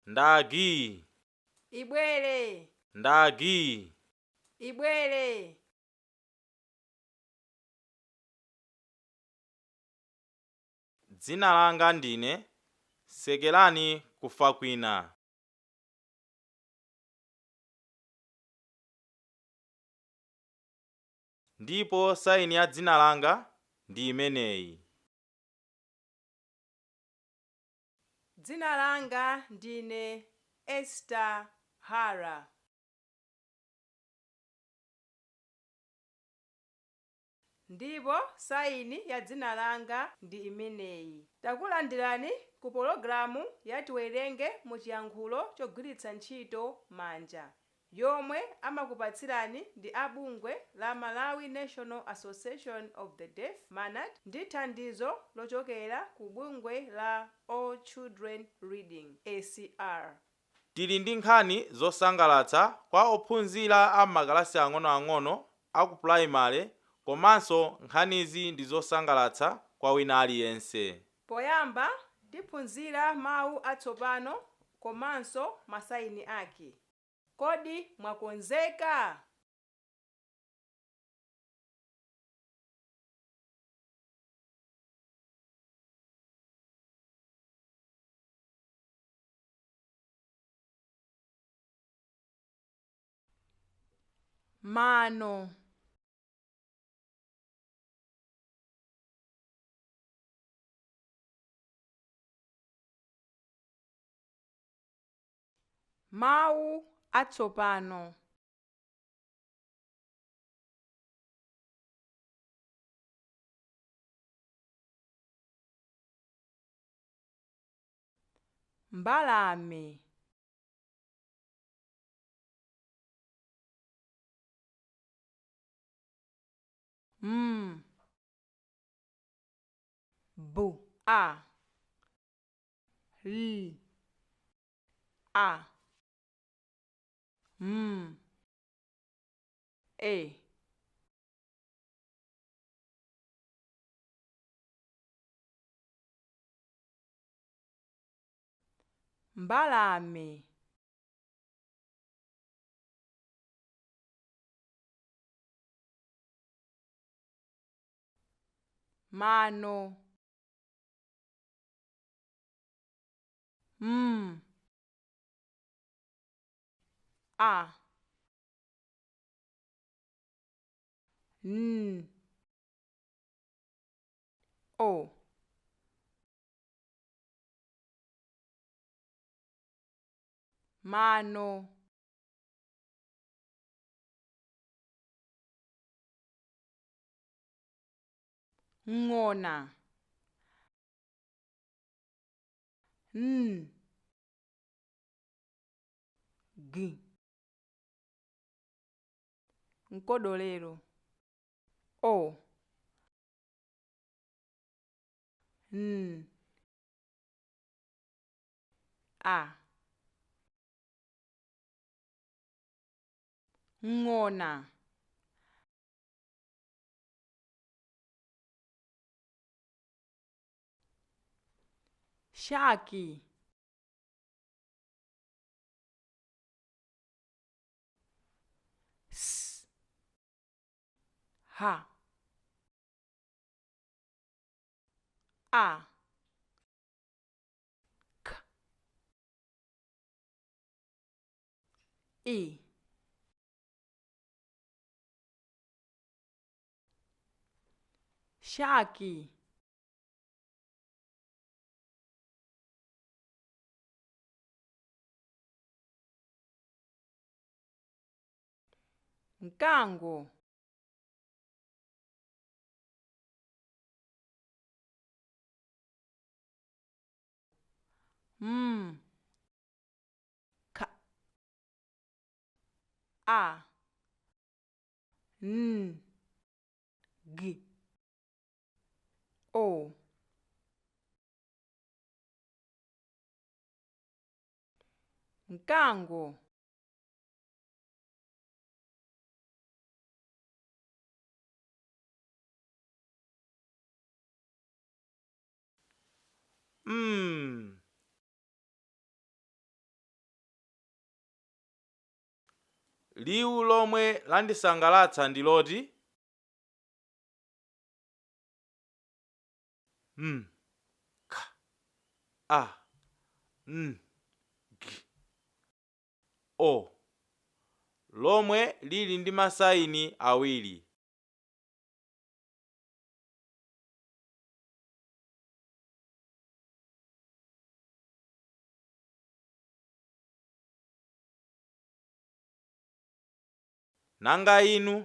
ndagi, ibwere, ndagi, ibwere, dzina langa ndine, sekerani kufa kwina. Ndipo saini ya dzina langa ndi imeneyi. dzina langa ndine Esther Hara. Ndipo saini ya dzina langa ndi imeneyi. Takulandirani ku pologalamu ya tiwerenge mu chiyankhulo chogwiritsa ntchito manja, yomwe amakupatsirani ndi abungwe la Malawi National Association of the Deaf MANAT ndi thandizo lochokera ku bungwe la All Children Reading ACR. Tili ndi nkhani zosangalatsa kwa ophunzira a makalasi ang'onoang'ono a ku purayimale, komanso nkhanizi ndi zosangalatsa kwa wina aliyense. Poyamba tiphunzira mawu atsopano komanso masaini ake. Kodi mwakonzeka? Mano, mawu atsopano. Mbalame, bu a l a e mbalame, mano, a n o mano, ng'ona, n g nkodolero, o n a ng'ona, shaki, s ha a k i shaki, mkango, k a n g o mkango, liwu lomwe landisangalatsa ndi loti k a g o, lomwe lili ndi masayini awiri. Nanga inu?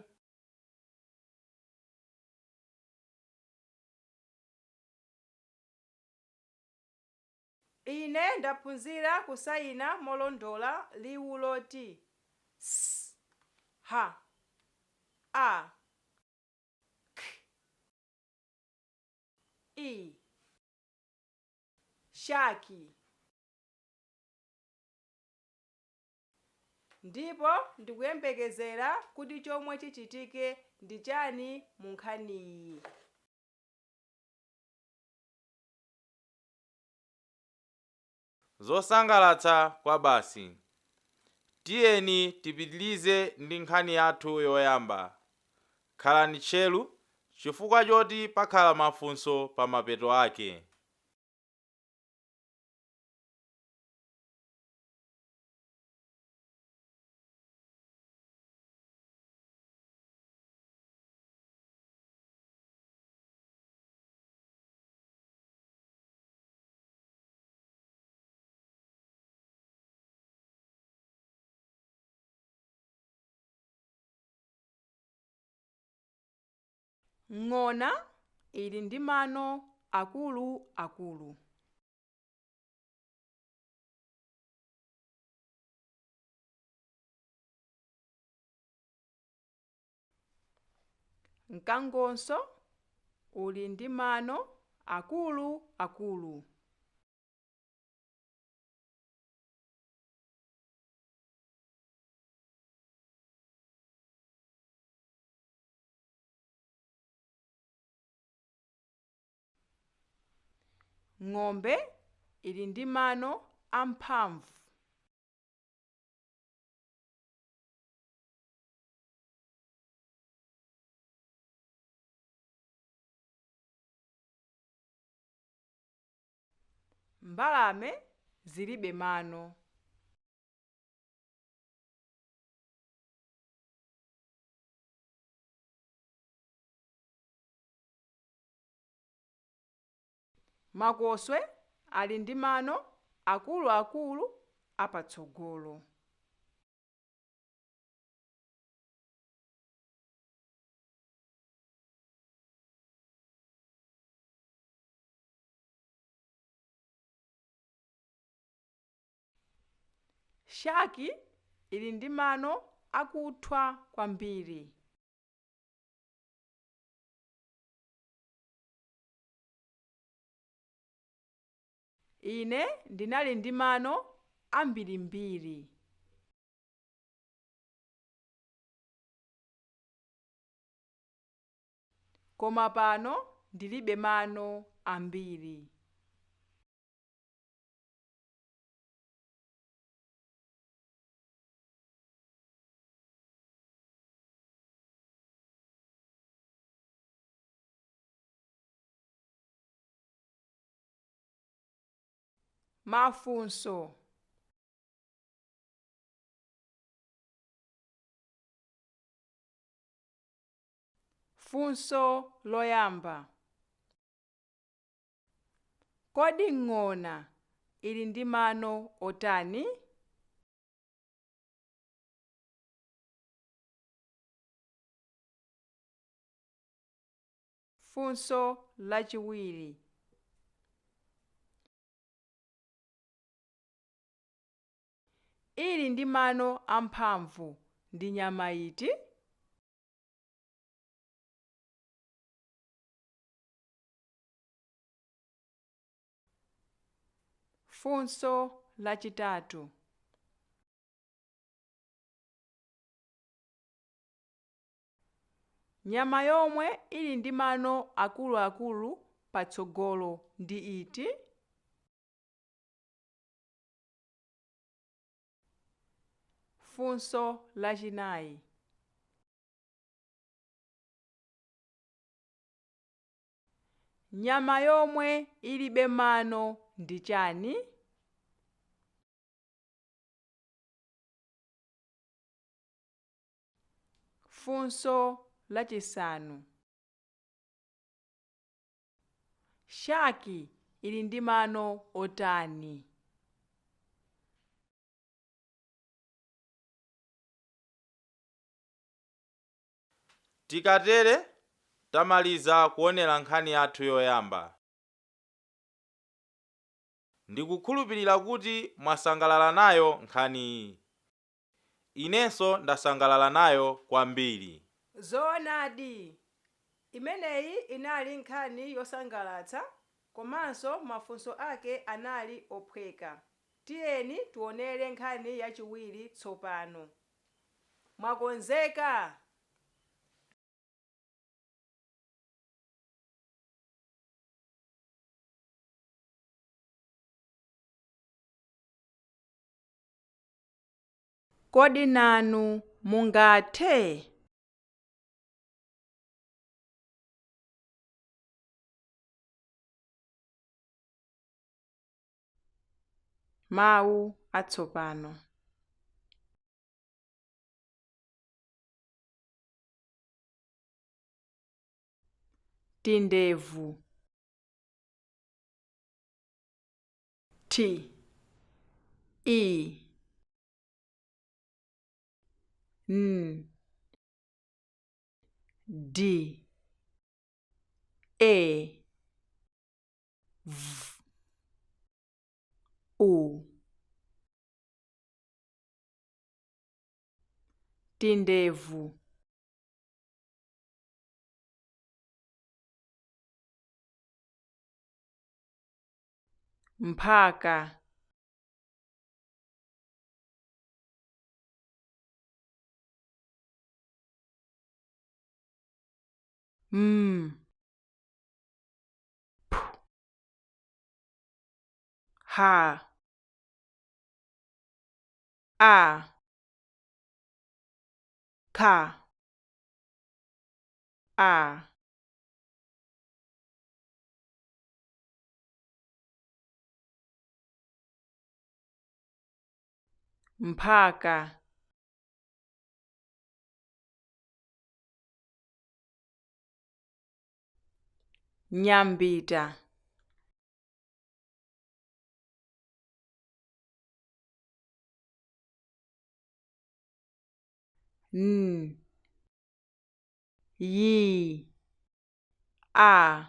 Ine ndaphunzira kusayina molondola liwu loti s, h, a, k, i, shaki. Ndipo ndikuyembekezera kuti chomwe chichitike ndi chani mu nkhaniyi. Zosangalatsa kwa basi. Tiyeni tipitilize ndi nkhani yathu yoyamba. Khalani tcheru chifukwa choti pakhala mafunso pa mapeto ake. Ng'ona ili ndi mano akuluakulu. Mkangonso uli ndi mano akuluakulu. Ng'ombe ili ndi mano amphamvu. Mbalame zilibe mano. Makoswe ali ndi mano akuluakulu apatsogolo. Shaki ili ndi mano akuthwa kwambiri. Ine ndinali ndi mano ambirimbiri. Koma pano ndilibe mano ambiri. Mafunso. Funso loyamba. Kodi ng'ona ili ndi mano otani? Funso lachiwiri. Ili ndi mano amphamvu ndi nyama iti? Funso lachitatu. Nyama yomwe ili ndi mano akuluakulu patsogolo ndi iti? Funso lachinayi. Nyama yomwe ilibe mano ndi chani? Funso lachisanu. Shaki ili ndi mano otani? Tikatere tamaliza kuonera nkhani yathu yoyamba. Ndikukhulupirira kuti mwasangalala nayo nkhani iyi. Inenso ndasangalala nayo kwambiri. Zoonadi, imeneyi inali nkhani yosangalatsa, komanso mafunso ake anali ophweka. Tiyeni tionere nkhani yachiwiri tsopano. Mwakonzeka? Kodi nanu mungathe? Mawu atsopano. Tindevu. T I N D A V U. Tindevu. Mphaka. P ha a kha a. Mphaka. Nyambita. N yi a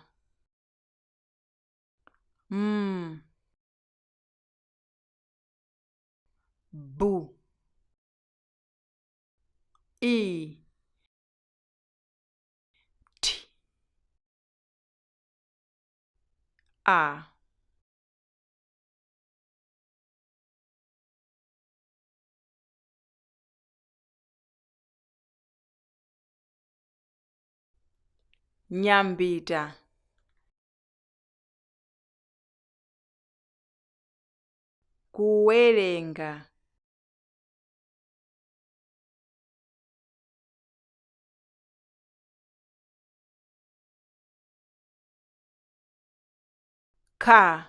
bu I T a. Nyambita. Kuwerenga. Kha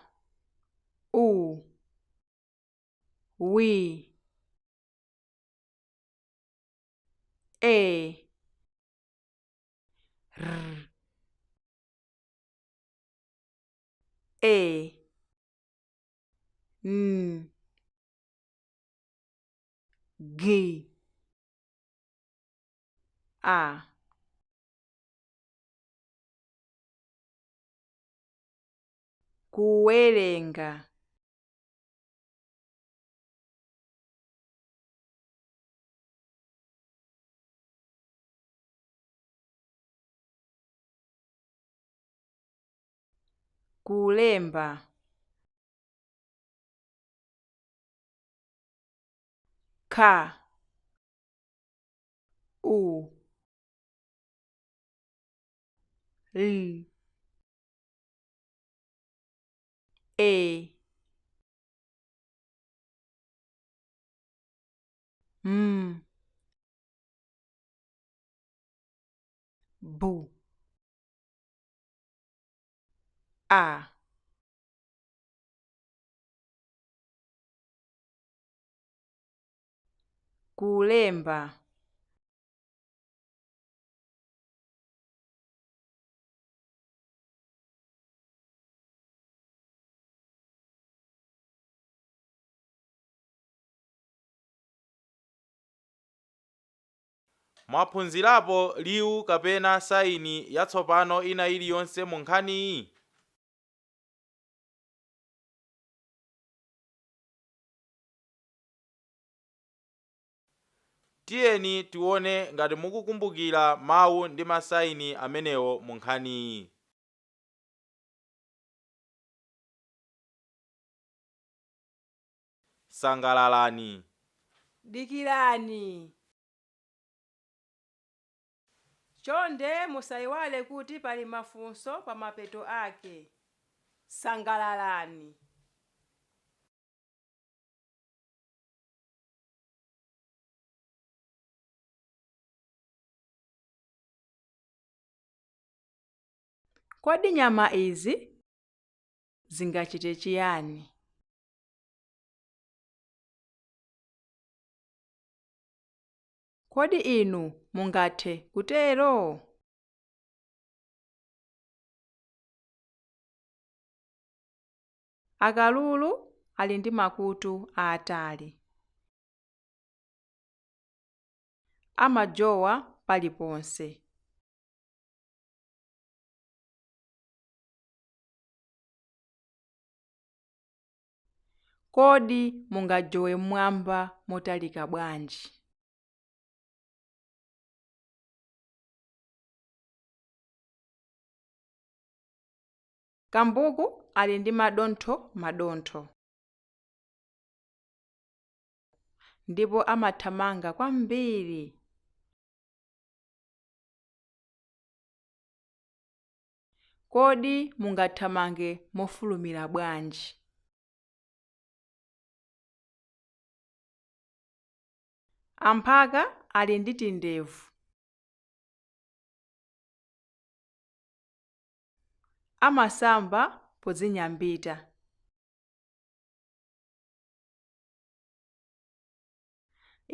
u wi e r e n g a. Kuwerenga. Kulemba. Kha u l e M. B. A. Kulemba. Mwaphunzirapo liwu kapena sayini yatsopano ina iliyonse mu nkhaniyi? Tiyeni tione ngati mukukumbukira mawu ndi masayini amenewo mu nkhaniyi. Sangalalani. Dikirani. Chonde musayiwale kuti pali mafunso pa mapeto ake. Sangalalani. Kodi nyama izi zingachite chiyani? Kodi inu mungathe kutero? Akalulu ali ndi makutu aatali. Amajowa paliponse. Kodi mungajowe mmwamba motalika bwanji? Kambuku ali ndi madontho ndipo amathamanga kwambiri. Kodi mungathamange mofulumira bwanji? Amphaka ali ndi tindevu. Amasamba podzinyambita.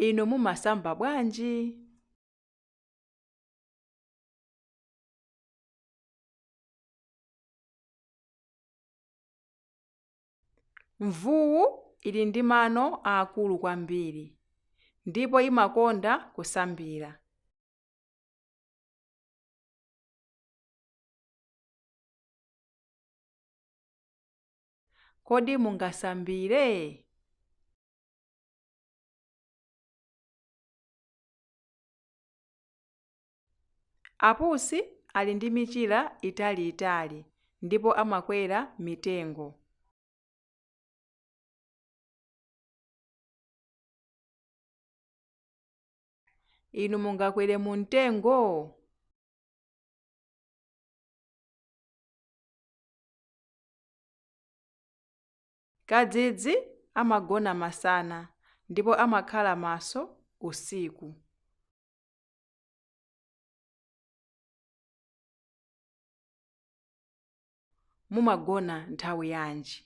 Inu mumasamba bwanji? Mvuwu ili ndi mano aakulu kwambiri ndipo imakonda kusambira. Kodi mungasambire? Apusi ali ndi michira italiitali ndipo amakwera mitengo. Inu mungakwere mu mtengo? Kadzidzi amagona masana ndipo amakhala maso usiku. Mumagona nthawi yanji?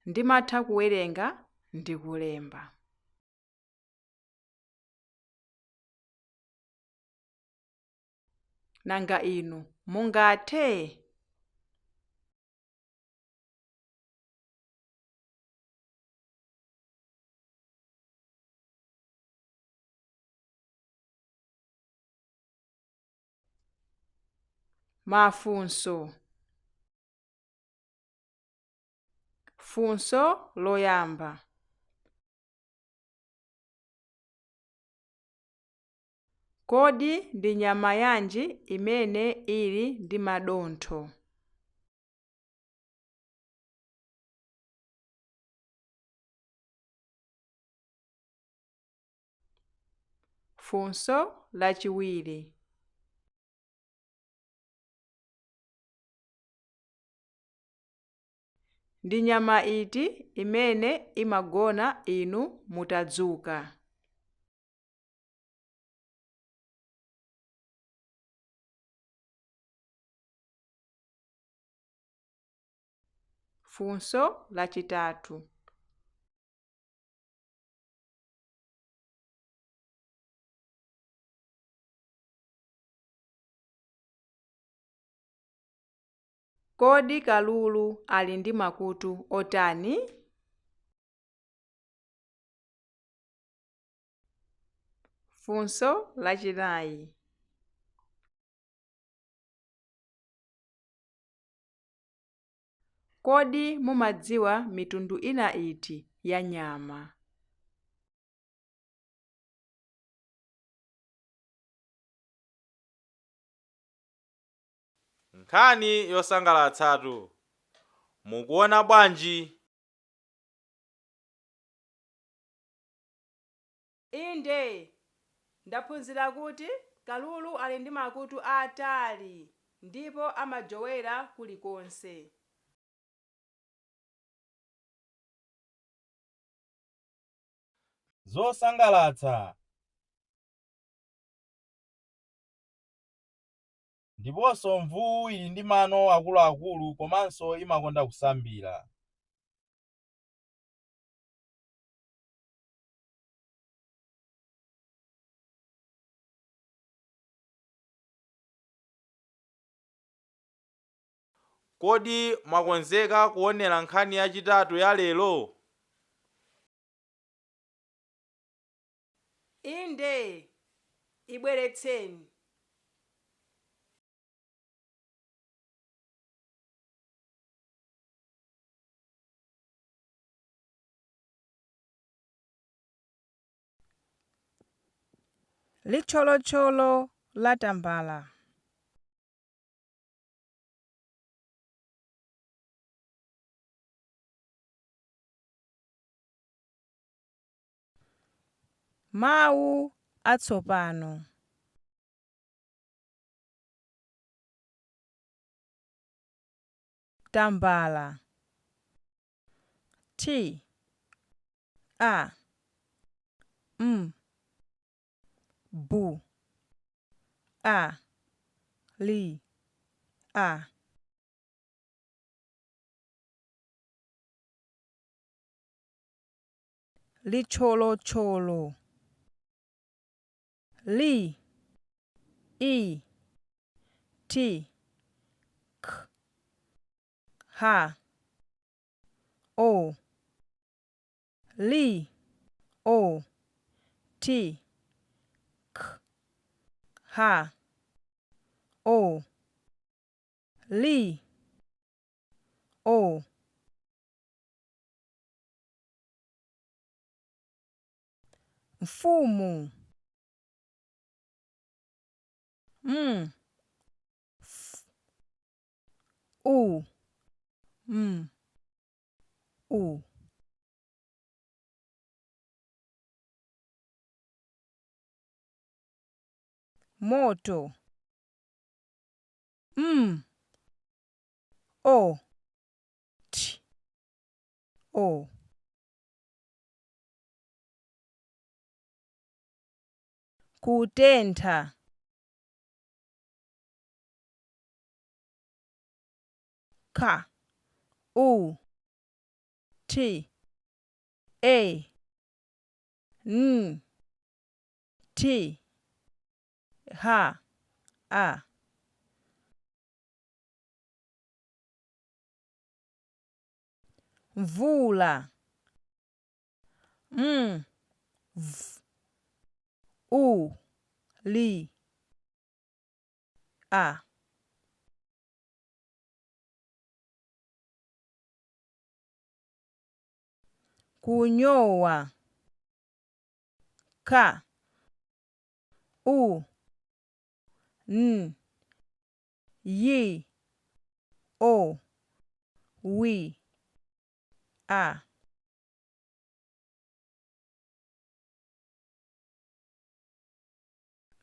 Ndimatha kuwerenga ndi kulemba. Nanga inu mungathe? Mafunso. Funso loyamba. Kodi ndi nyama yanji imene ili ndi madontho? Funso lachiwiri. Ndi nyama iti imene imagona inu mutadzuka? Funso lachitatu. Kodi kalulu ali ndi makutu otani? Funso lachinayi. Kodi mumadziwa mitundu ina iti ya nyama? Nkhani yosangalatsatu. Mukuona bwanji? Inde, ndaphunzira kuti kalulu ali ndi makutu atali ndipo amajowera kulikonse. Zosangalatsa. Ndiponso mvuwu ili ndi mano akuluakulu komanso imakonda kusambira. Kodi mwakonzeka kuonera nkhani yachitatu ya lero? Inde, ibweretseni. Licholocholo la tambala. Mawu atsopano. Tambala. T A M B A L A. Licholocholo. Li I T K H O Li O T K H O Li O. Mfumu. F U U. Moto. O T O. Kutentha. K U T A N T H A. Mvula. V U L A. Kunyowa. K U N Y O W A.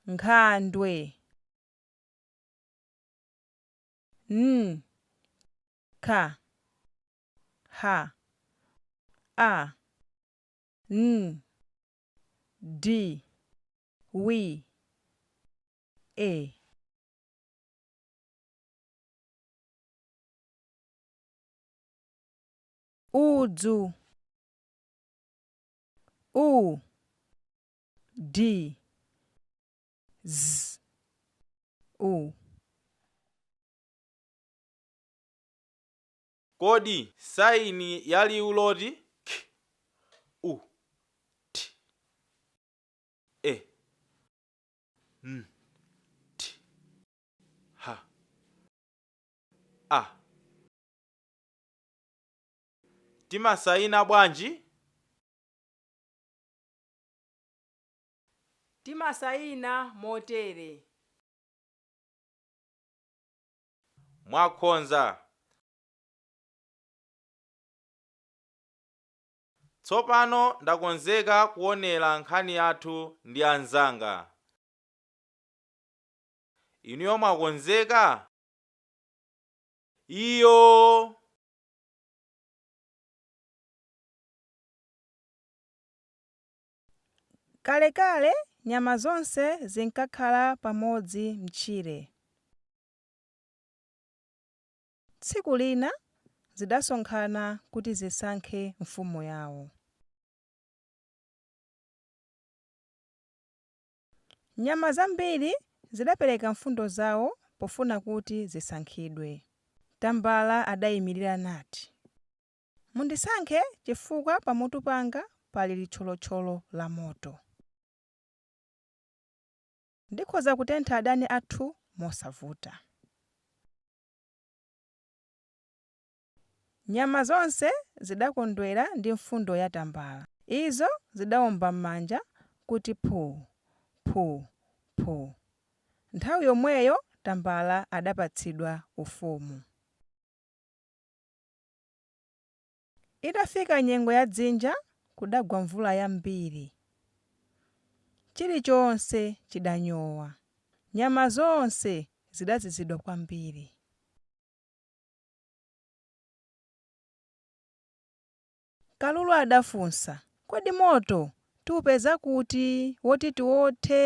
Nkhandwe. N K H A N D W E. Udzu U D Z U. Kodi saini ya liwu loti k, u, t, e, n, t, h, a timasayina bwanji? Timasayina motere: Mwakhonza. Tsopano ndakonzeka kuonera nkhani yathu ndi anzanga. Inuyo mwakonzeka? Iyo. Kalekale nyama zonse zinkakhala pamodzi m'tchire. Tsiku lina zidasonkhana kuti zisankhe mfumu yawo. Nyama zambiri zidapereka mfundo zawo pofuna kuti zisankhidwe. Tambala adayimirira nati, "Mundisankhe chifukwa pamutu panga pali litcholotcholo la moto. Ndikhoza kutentha adani athu mosavuta." Nyama zonse zidakondwera ndi mfundo ya tambala. Izo zidawomba m'manja kuti phuu, phuu, phuu. Nthawi yomweyo tambala adapatsidwa ufumu. Itafika nyengo ya dzinja, kudagwa mvula yambiri. Chilichonse chidanyowa. Nyama zonse zidazizidwa kwambiri. Kalulu adafunsa, "Kodi moto tiupeza kuti woti tiwothe?"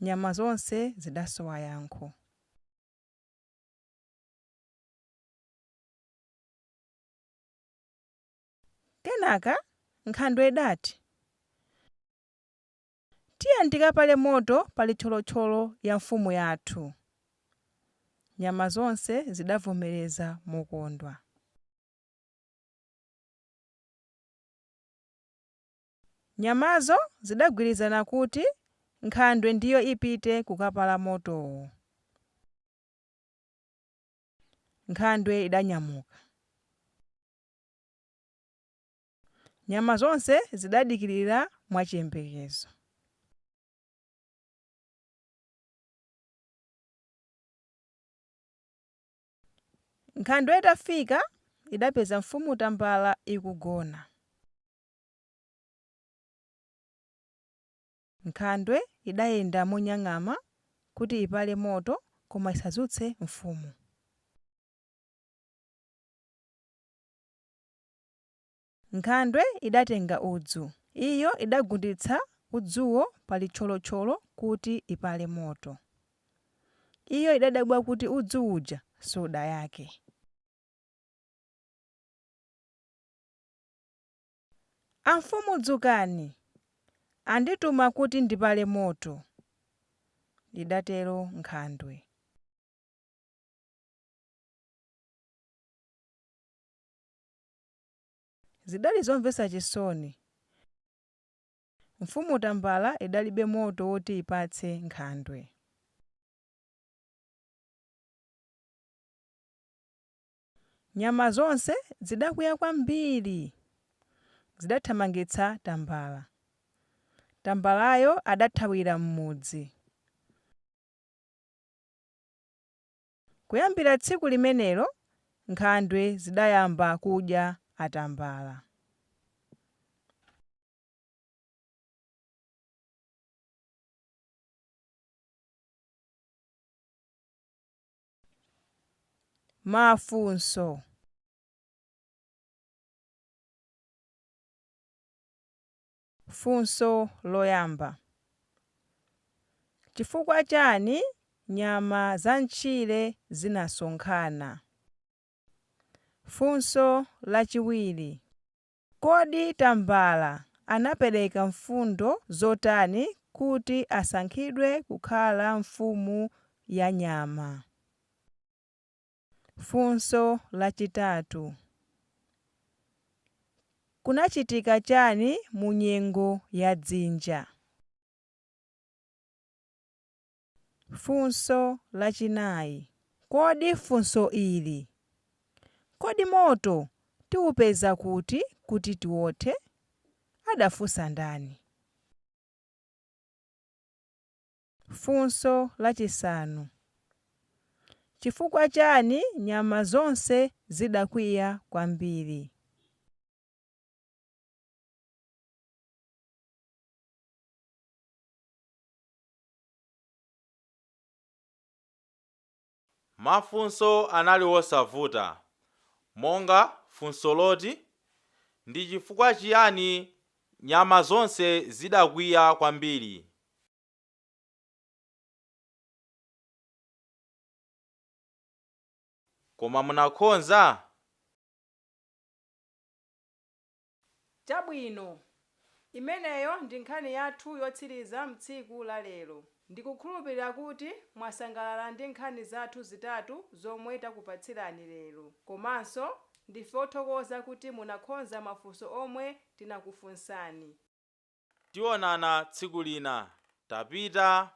Nyama zonse zidasowa yankho. Kenaka nkhandwe idati, "Tiye tikapale moto pa litcholotcholo ya mfumu yathu." Nyama zonse zidavomereza mokondwa. Nyamazo zidagwirizana kuti nkhandwe ndiyo ipite kukapala motowo. Nkhandwe idanyamuka. Nyama zonse zidadikirira mwachiyembekezo. Nkhandwe itafika idapeza mfumu tambala ikugona. Nkhandwe idayenda monyang'ama kuti ipale moto koma isazutse mfumu. Nkhandwe idatenga udzu. Iyo idagunditsa udzuwo pa litcholotcholo kuti ipale moto. Iyo idadabwa kuti udzu uja soda yake. "Amfumu dzukani, andituma kuti ndipale moto," idatero nkhandwe. Zidali zomvetsa chisoni. Mfumu tambala idalibe moto woti ipatse nkhandwe. Nyama zonse zidakwiya kwambiri. Zidathamangitsa tambala. Tambalayo adathawira m'mudzi. Kuyambira tsiku limenelo, nkhandwe zidayamba kudya atambala. Mafunso: Funso loyamba. Chifukwa chani nyama za mtchire zinasonkhana? Funso lachiwiri. Kodi tambala anapereka mfundo zotani kuti asankhidwe kukhala mfumu ya nyama? Funso lachitatu. Kunachitika chani mu nyengo ya dzinja? Funso lachinayi. Kodi funso ili, kodi moto tiupeza kuti tiwothe? Adafunsa ndani? Funso lachisanu. Chifukwa chani nyama zonse zidakwiya kwambiri? Mafunso anali wosavuta, monga funso loti ndi chifukwa chiyani nyama zonse zidakwiya kwambiri. Koma munakhonza? Chabwino. Imeneyo ndi nkhani yathu yotsiriza mtsiku la lero. Ndikukhulupirira kuti mwasangalala ndi nkhani zathu zitatu zomwe takupatsirani lero. Komanso ndife othokoza kuti munakhonza mafunso omwe tinakufunsani. Tionana tsiku lina. Tapita.